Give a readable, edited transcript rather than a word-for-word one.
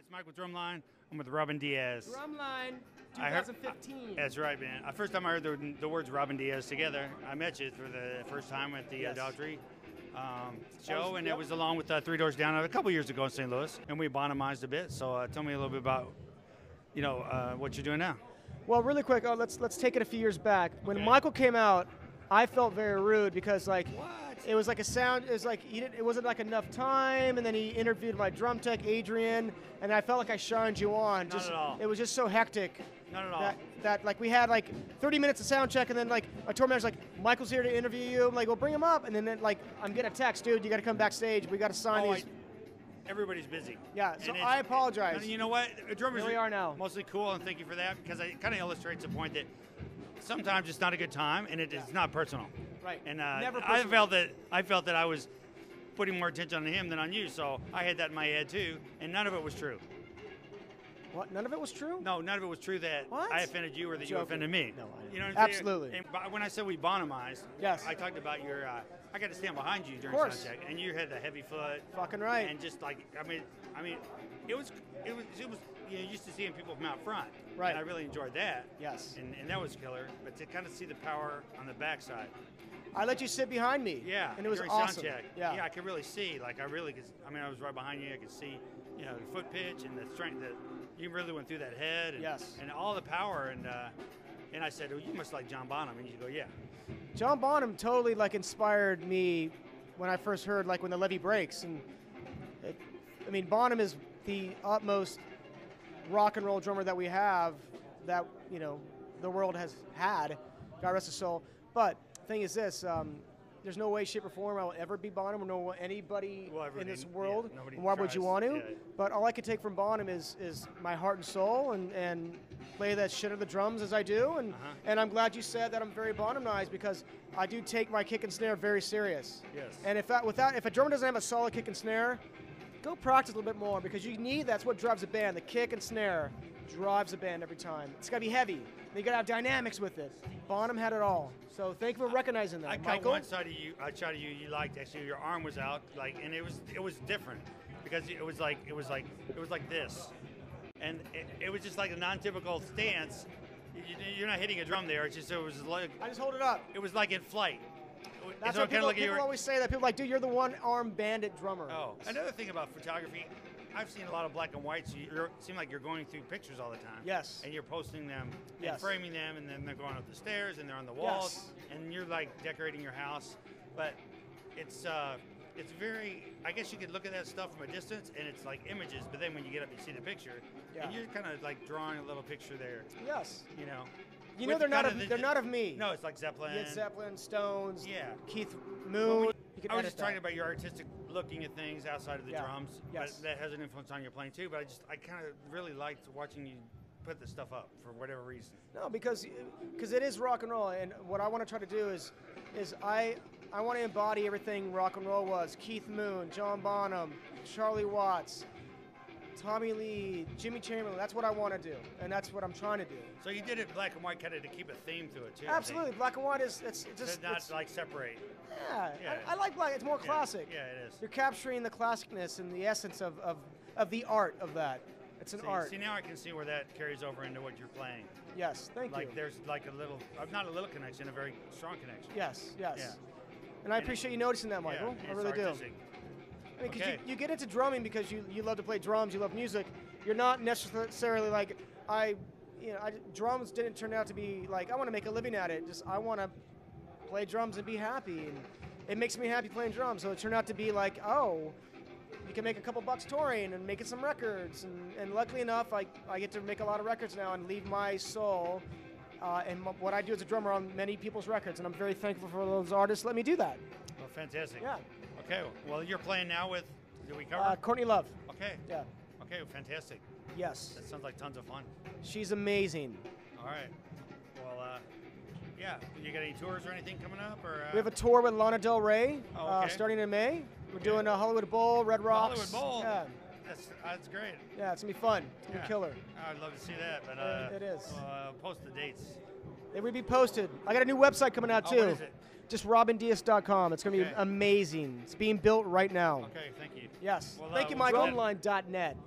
it's Mike with DRUMline. I'm with Robin Diaz. DRUMline 2015. That's right, man. First time I heard the words Robin Diaz together, I met you for the first time at the Daughtry show, and it was along with Three Doors Down a couple years ago in St. Louis, and we bonhomized a bit. So tell me a little bit about, what you're doing now. Well, really quick, let's take it a few years back. When Michael came out, I felt very rude because it was like a sound. It was like it wasn't like enough time, and then he interviewed my drum tech Adrian, and I felt like I shined you on. Not at all. It was just so hectic. Not at all. That like we had like 30 minutes of sound check, and then like a tour manager's like, Michael's here to interview you. I'm like, well, bring him up, and then like I'm getting a text, dude, you got to come backstage. We got to sign these. Everybody's busy. Yeah, so I apologize. You know what? Drummers Here we are now. Mostly cool, and thank you for that, because it kind of illustrates the point that sometimes it's not a good time, and it's not personal. Right. And Never I personal. felt that I was putting more attention on him than on you, so I had that in my head too, and none of it was true. What? None of it was true? No, none of it was true that I offended you or that you offended me. No, I didn't. You know what I'm saying? Absolutely. And when I said we bonhomized, yes, I talked about your. I got to stand behind you during sound check, and you had the heavy foot. Fucking right. And just like I mean, it was used to seeing people from out front. Right. And I really enjoyed that. Yes. And that was killer. But to kind of see the power on the backside. I let you sit behind me. Yeah. And it was during awesome. Sound check. Yeah. Yeah, I could really see. Like I really could. I mean, I was right behind you. I could see, the foot pitch and the strength that you really went through that head. And, yes. And all the power. And I said, oh, you must like John Bonham. And you go, yeah. John Bonham totally inspired me when I first heard when the levee breaks. And Bonham is the utmost rock and roll drummer that we have, that the world has had. God rest his soul. But the thing is this: there's no way, shape, or form I will ever be Bonham or know anybody in this world. Yeah, and why would you want to? Yeah. But all I could take from Bonham is my heart and soul, and play that shit of the drums as I do. And I'm glad you said that I'm very Bonhamized, because I do take my kick and snare very serious. Yes. And if a drummer doesn't have a solid kick and snare, go practice a little bit more, because you need, that's what drives a band. The kick and snare drives a band every time. It's got to be heavy. You got to have dynamics with it. Bonham had it all. So thank you for recognizing that. I Michael? caught one side of you. I shot of you. You liked actually your arm was out, and it was different, because it was like this, and it was just like a non-typical stance. You're not hitting a drum there. It was like I just hold it up. It was like in flight. That's what people always say. That people are like, dude, you're the one-arm bandit drummer. Oh, another thing about photography, I've seen a lot of black and whites. You seem like you're going through pictures all the time. Yes. And you're posting them and framing them, and then they're going up the stairs and they're on the walls, and you're like decorating your house. But it's very. I guess you could look at that stuff from a distance, and it's like images. But then when you get up, you see the picture, and you're kind of like drawing a little picture there. Yes. They're not of me. No, it's like Zeppelin. You had Zeppelin, Stones. Yeah. Keith Moon. I was just talking about your artistic looking at things outside of the drums. Yes. But that has an influence on your playing too. But I kind of really liked watching you put this stuff up for whatever reason. No, because it is rock and roll, and what I want to try to do is I want to embody everything rock and roll was. Keith Moon, John Bonham, Charlie Watts, Tommy Lee, Jimmy Chamberlain. That's what I want to do, and that's what I'm trying to do. So you did it black and white, kind of to keep a theme to it too. Absolutely, black and white is it's just not like separate. Yeah. I like black. It's more classic. Yeah, it is. You're capturing the classicness and the essence of the art of that. It's an art. See, now I can see where that carries over into what you're playing. Yes, thank you. Like there's like a little, not a little connection, a very strong connection. Yes. Yeah. And I appreciate you noticing that, Michael. Yeah, I really do. I mean, because you get into drumming because you love to play drums, you love music. You're not necessarily like, drums didn't turn out to be like, I want to make a living at it. Just, I want to play drums and be happy. And it makes me happy playing drums. So it turned out to be like, oh, you can make a couple bucks touring and making some records. And luckily enough, I get to make a lot of records now and leave my soul and what I do as a drummer on many people's records. And I'm very thankful for those artists let me do that. Well, fantastic. Yeah. Okay, well, you're playing now with, did we cover? Courtney Love. Okay. Yeah. Okay, fantastic. Yes. That sounds like tons of fun. She's amazing. All right. Well, yeah. You got any tours or anything coming up? Or we have a tour with Lana Del Rey starting in May. We're doing a Hollywood Bowl, Red Rocks. Hollywood Bowl? Yeah. That's great. Yeah, it's going to be fun. It's going to be killer. I'd love to see that. But it is. Post the dates. They will be posted. I got a new website coming out too. What is it? Just robindiaz.com. It's going to be amazing. It's being built right now. Okay, thank you. Yes. Well, thank you, Michael. DRUMline.net.